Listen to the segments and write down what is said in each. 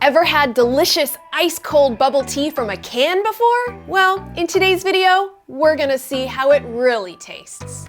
Ever had delicious ice cold bubble tea from a can before? Well, in today's video, we're gonna see how it really tastes.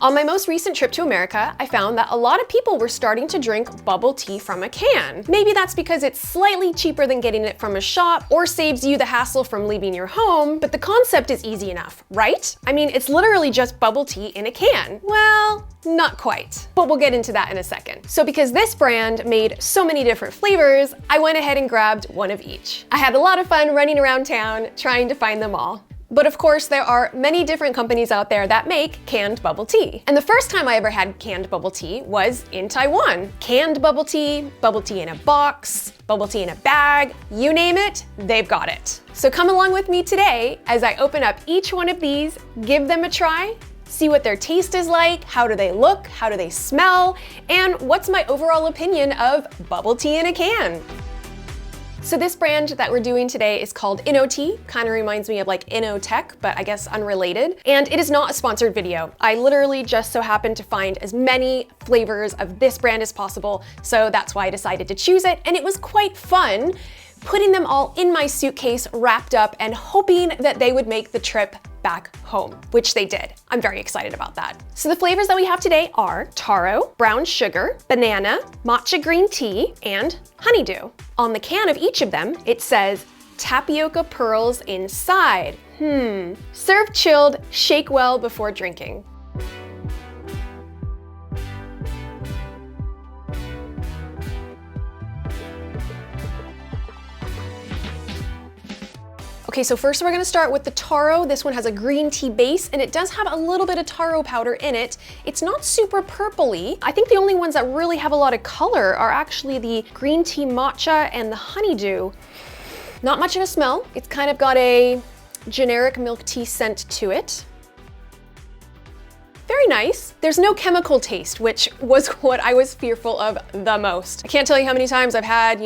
On my most recent trip to America, I found that a lot of people were starting to drink bubble tea from a can. Maybe that's because it's slightly cheaper than getting it from a shop or saves you the hassle from leaving your home, but the concept is easy enough, right? I mean, it's literally just bubble tea in a can. Well, not quite, but we'll get into that in a second. So because this brand made so many different flavors, I went ahead and grabbed one of each. I had a lot of fun running around town trying to find them all. But of course, there are many different companies out there that make canned bubble tea. And the first time I ever had canned bubble tea was in Taiwan. Canned bubble tea in a box, bubble tea in a bag, you name it, they've got it. So come along with me today as I open up each one of these, give them a try, see what their taste is like, how do they look, how do they smell, and what's my overall opinion of bubble tea in a can. So this brand that we're doing today is called INOTEA, kind of reminds me of like INOTEC, but I guess unrelated. And it is not a sponsored video. I literally just so happened to find as many flavors of this brand as possible, so that's why I decided to choose it, and it was quite fun putting them all in my suitcase, wrapped up, and hoping that they would make the trip back home, which they did. I'm very excited about that. So the flavors that we have today are taro, brown sugar, banana, matcha green tea, and honeydew. On the can of each of them, it says tapioca pearls inside. Serve chilled, shake well before drinking. Okay, so first we're gonna start with the taro. This one has a green tea base and it does have a little bit of taro powder in it. It's not super purpley. I think the only ones that really have a lot of color are actually the green tea matcha and the honeydew. Not much of a smell. It's kind of got a generic milk tea scent to it. Very nice. There's no chemical taste, which was what I was fearful of the most. I can't tell you how many times I've had,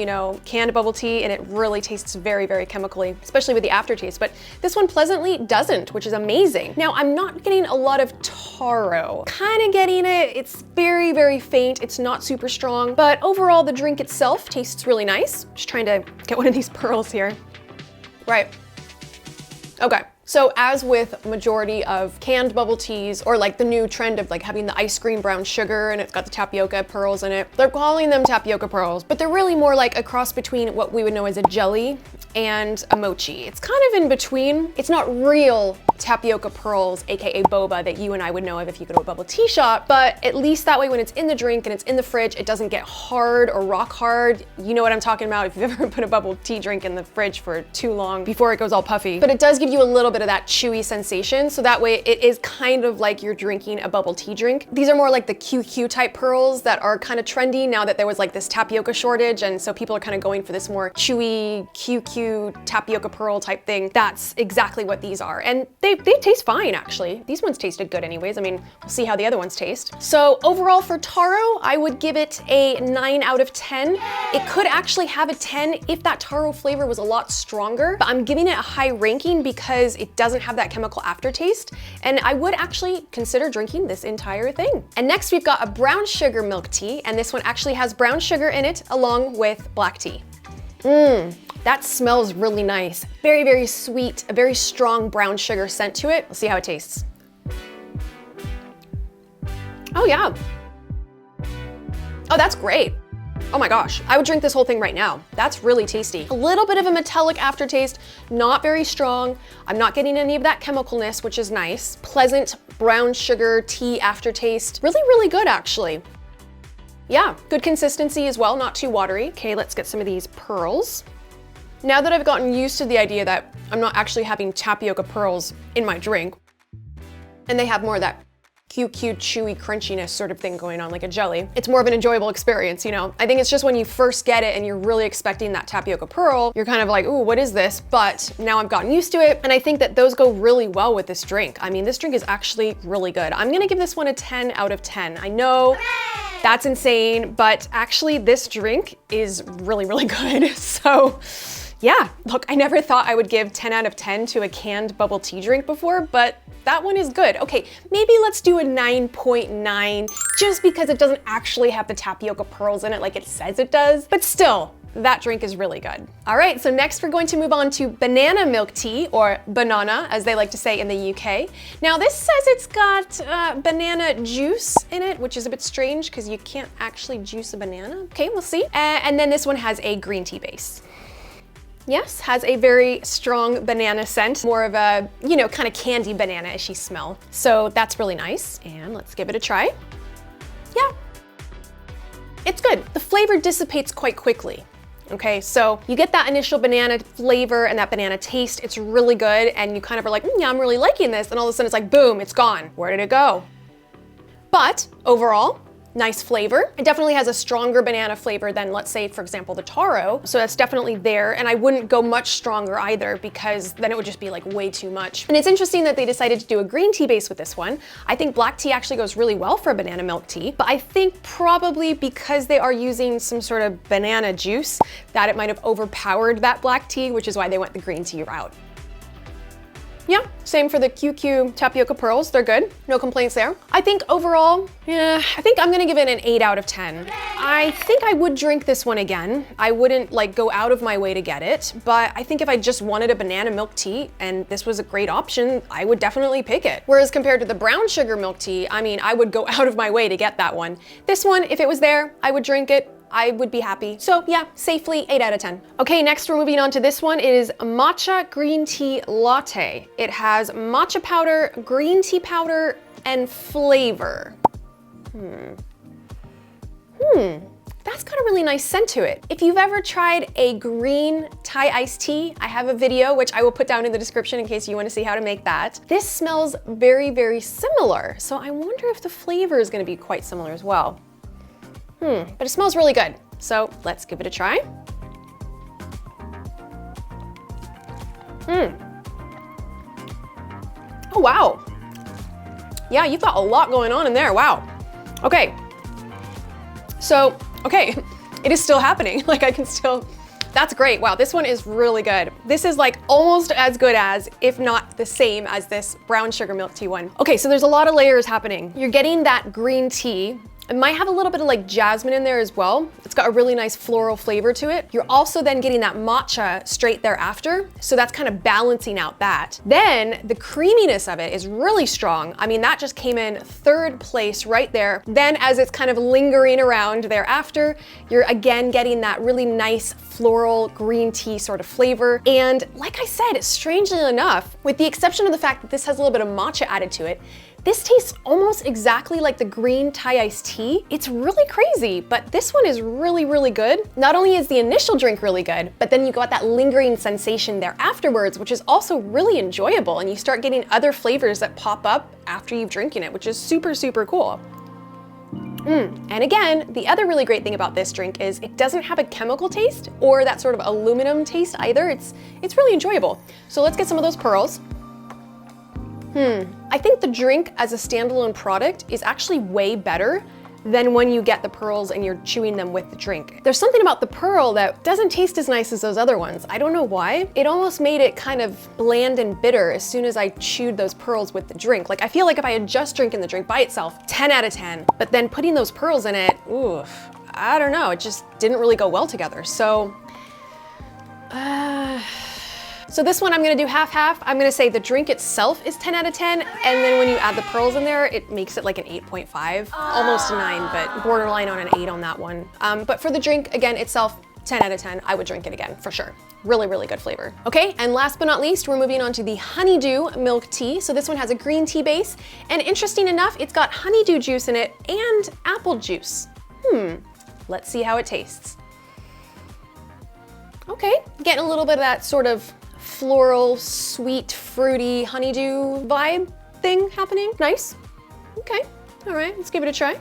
canned bubble tea and it really tastes very, very chemically, especially with the aftertaste, but this one pleasantly doesn't, which is amazing. Now, I'm not getting a lot of taro. Kind of getting it. It's very, very faint. It's not super strong, but overall the drink itself tastes really nice. Just trying to get one of these pearls here. Right. Okay. So as with majority of canned bubble teas, or like the new trend of like having the ice cream brown sugar and it's got the tapioca pearls in it, they're calling them tapioca pearls, but they're really more like a cross between what we would know as a jelly and a mochi. It's kind of in between. It's not real tapioca pearls, aka boba, that you and I would know of if you go to a bubble tea shop, but at least that way when it's in the drink and it's in the fridge, it doesn't get hard or rock hard. You know what I'm talking about if you've ever put a bubble tea drink in the fridge for too long before it goes all puffy. But it does give you a little bit of that chewy sensation, so that way it is kind of like you're drinking a bubble tea drink. These are more like the QQ type pearls that are kind of trendy now that there was like this tapioca shortage, and so people are kind of going for this more chewy QQ tapioca pearl type thing. That's exactly what these are, and they taste fine actually. These ones tasted good anyways. I mean, we'll see how the other ones taste. So overall for taro, I would give it a 9 out of 10. It could actually have a 10 if that taro flavor was a lot stronger, but I'm giving it a high ranking because it doesn't have that chemical aftertaste, and I would actually consider drinking this entire thing. And next we've got a brown sugar milk tea, and this one actually has brown sugar in it along with black tea. That smells really nice. Very, very sweet, a very strong brown sugar scent to it. Let's see how it tastes. Oh yeah. Oh, that's great. Oh my gosh, I would drink this whole thing right now. That's really tasty. A little bit of a metallic aftertaste, not very strong. I'm not getting any of that chemicalness, which is nice. Pleasant brown sugar tea aftertaste. Really, really good actually. Yeah, good consistency as well, not too watery. Okay, let's get some of these pearls. Now that I've gotten used to the idea that I'm not actually having tapioca pearls in my drink, and they have more of that QQ chewy crunchiness sort of thing going on, like a jelly, it's more of an enjoyable experience, I think it's just when you first get it and you're really expecting that tapioca pearl, you're kind of like, ooh, what is this? But now I've gotten used to it, and I think that those go really well with this drink. I mean, this drink is actually really good. I'm gonna give this one a 10 out of 10. I know that's insane, but actually this drink is really, really good. So Yeah, look, I never thought I would give 10 out of 10 to a canned bubble tea drink before, but that one is good. Okay, maybe let's do a 9.9 just because it doesn't actually have the tapioca pearls in it like it says it does, but still, that drink is really good. All right, so next we're going to move on to banana milk tea, or banana, as they like to say in the UK. Now this says it's got banana juice in it, which is a bit strange because you can't actually juice a banana. Okay, we'll see. And then this one has a green tea base. Yes, has a very strong banana scent, more of a, you know, kind of candy banana-ishy smell. So that's really nice. And let's give it a try. Yeah, it's good. The flavor dissipates quite quickly. Okay, so you get that initial banana flavor and that banana taste. It's really good. And you kind of are like, yeah, I'm really liking this. And all of a sudden it's like, boom, it's gone. Where did it go? But overall, nice flavor. It definitely has a stronger banana flavor than, let's say, for example, the taro. So that's definitely there. And I wouldn't go much stronger either because then it would just be like way too much. And it's interesting that they decided to do a green tea base with this one. I think black tea actually goes really well for a banana milk tea, but I think probably because they are using some sort of banana juice that it might have overpowered that black tea, which is why they went the green tea route. Yeah, same for the QQ tapioca pearls. They're good, no complaints there. I think overall, yeah, I think I'm gonna give it an 8 out of 10. I think I would drink this one again. I wouldn't like go out of my way to get it, but I think if I just wanted a banana milk tea and this was a great option, I would definitely pick it. Whereas compared to the brown sugar milk tea, I mean, I would go out of my way to get that one. This one, if it was there, I would drink it. I would be happy. So yeah, safely 8 out of 10. Okay, next we're moving on to this one. It is Matcha Green Tea Latte. It has matcha powder, green tea powder, and flavor. That's got a really nice scent to it. If you've ever tried a green Thai iced tea, I have a video which I will put down in the description in case you want to see how to make that. This smells very, very similar. So I wonder if the flavor is going to be quite similar as well. But it smells really good. So let's give it a try. Oh, wow. Yeah, you've got a lot going on in there. Wow. Okay. So, okay, it is still happening. Like I can still, that's great. Wow, this one is really good. This is like almost as good as, if not the same as this brown sugar milk tea one. Okay, so there's a lot of layers happening. You're getting that green tea. It might have a little bit of like jasmine in there as well. It's got a really nice floral flavor to it. You're also then getting that matcha straight thereafter. So that's kind of balancing out that. Then the creaminess of it is really strong. I mean, that just came in 3rd place right there. Then as it's kind of lingering around thereafter, you're again getting that really nice floral green tea sort of flavor. And like I said, strangely enough, with the exception of the fact that this has a little bit of matcha added to it, this tastes almost exactly like the green Thai iced tea. It's really crazy, but this one is really, really good. Not only is the initial drink really good, but then you got that lingering sensation there afterwards, which is also really enjoyable. And you start getting other flavors that pop up after you've drinking it, which is super, super cool. And again, the other really great thing about this drink is it doesn't have a chemical taste or that sort of aluminum taste either. It's really enjoyable. So let's get some of those pearls. I think the drink as a standalone product is actually way better than when you get the pearls and you're chewing them with the drink. There's something about the pearl that doesn't taste as nice as those other ones. I don't know why. It almost made it kind of bland and bitter as soon as I chewed those pearls with the drink. Like I feel like if I had just drinking the drink by itself, 10 out of 10. But then putting those pearls in it, oof, I don't know, it just didn't really go well together. So this one I'm gonna do half-half. I'm gonna say the drink itself is 10 out of 10, and then when you add the pearls in there, it makes it like an 8.5, almost a 9, but borderline on an 8 on that one. But for the drink, again, itself, 10 out of 10, I would drink it again, for sure. Really, really good flavor. Okay, and last but not least, we're moving on to the Honeydew Milk Tea. So this one has a green tea base, and interesting enough, it's got honeydew juice in it and apple juice. Let's see how it tastes. Okay, getting a little bit of that sort of floral, sweet, fruity honeydew vibe thing happening. Nice. Okay, all right, let's give it a try.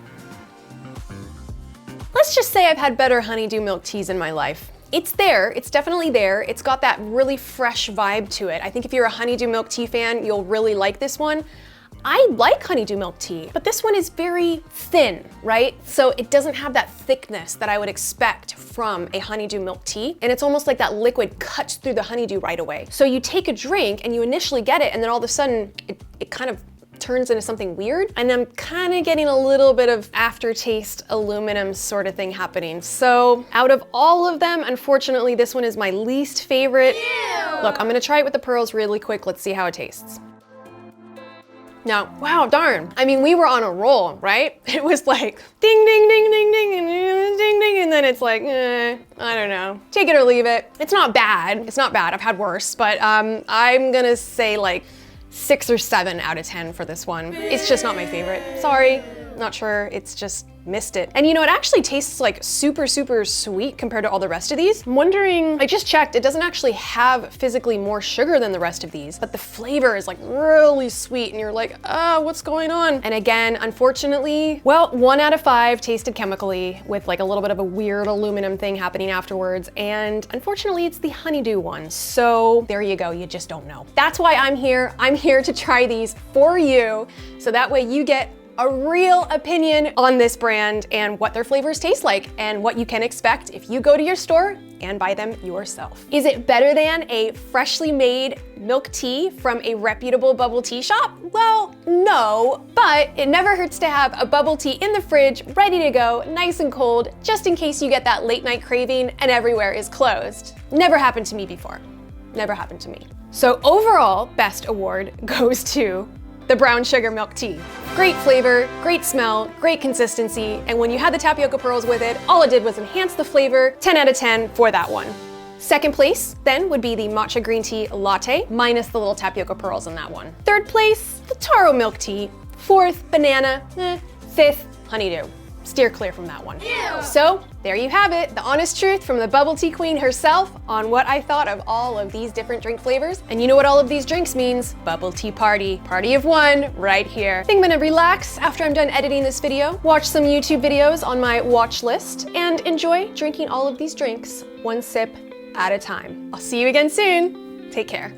Let's just say I've had better honeydew milk teas in my life. It's there, it's definitely there. It's got that really fresh vibe to it. I think if you're a honeydew milk tea fan, you'll really like this one. I like honeydew milk tea, but this one is very thin, right? So it doesn't have that thickness that I would expect from a honeydew milk tea. And it's almost like that liquid cuts through the honeydew right away. So you take a drink and you initially get it, and then all of a sudden it kind of turns into something weird. And I'm kind of getting a little bit of aftertaste aluminum sort of thing happening. So out of all of them, unfortunately, this one is my least favorite. Ew. Look, I'm gonna try it with the pearls really quick. Let's see how it tastes. Now, wow, darn. I mean, we were on a roll, right? It was like ding, ding, ding, ding, ding, and ding, ding, and then it's like, I don't know. Take it or leave it. It's not bad. It's not bad. I've had worse, but I'm gonna say like 6 or 7 out of 10 for this one. It's just not my favorite. Sorry, not sure. It's just missed it. And you know, it actually tastes like super, super sweet compared to all the rest of these. I'm wondering, I just checked, it doesn't actually have physically more sugar than the rest of these, but the flavor is like really sweet and you're like, what's going on? And again, unfortunately, well, 1 out of 5 tasted chemically with like a little bit of a weird aluminum thing happening afterwards. And unfortunately, it's the honeydew one. So there you go, you just don't know. That's why I'm here. I'm here to try these for you. So that way you get a real opinion on this brand and what their flavors taste like and what you can expect if you go to your store and buy them yourself. Is it better than a freshly made milk tea from a reputable bubble tea shop? Well, no, but it never hurts to have a bubble tea in the fridge ready to go, nice and cold, just in case you get that late night craving and everywhere is closed. Never happened to me before. Never happened to me. So overall, best award goes to the brown sugar milk tea. Great flavor, great smell, great consistency, and when you had the tapioca pearls with it, all it did was enhance the flavor. 10 out of 10 for that one. Second place then would be the Matcha Green Tea Latte, minus the little tapioca pearls in that one. Third place, the Taro Milk Tea. Fourth, banana. Fifth, honeydew. Steer clear from that one. Ew. So there you have it, the honest truth from the bubble tea queen herself on what I thought of all of these different drink flavors. And you know what all of these drinks means? Bubble tea party. Party of one right here. I think I'm gonna relax after I'm done editing this video, watch some YouTube videos on my watch list, and enjoy drinking all of these drinks one sip at a time. I'll see you again soon. Take care.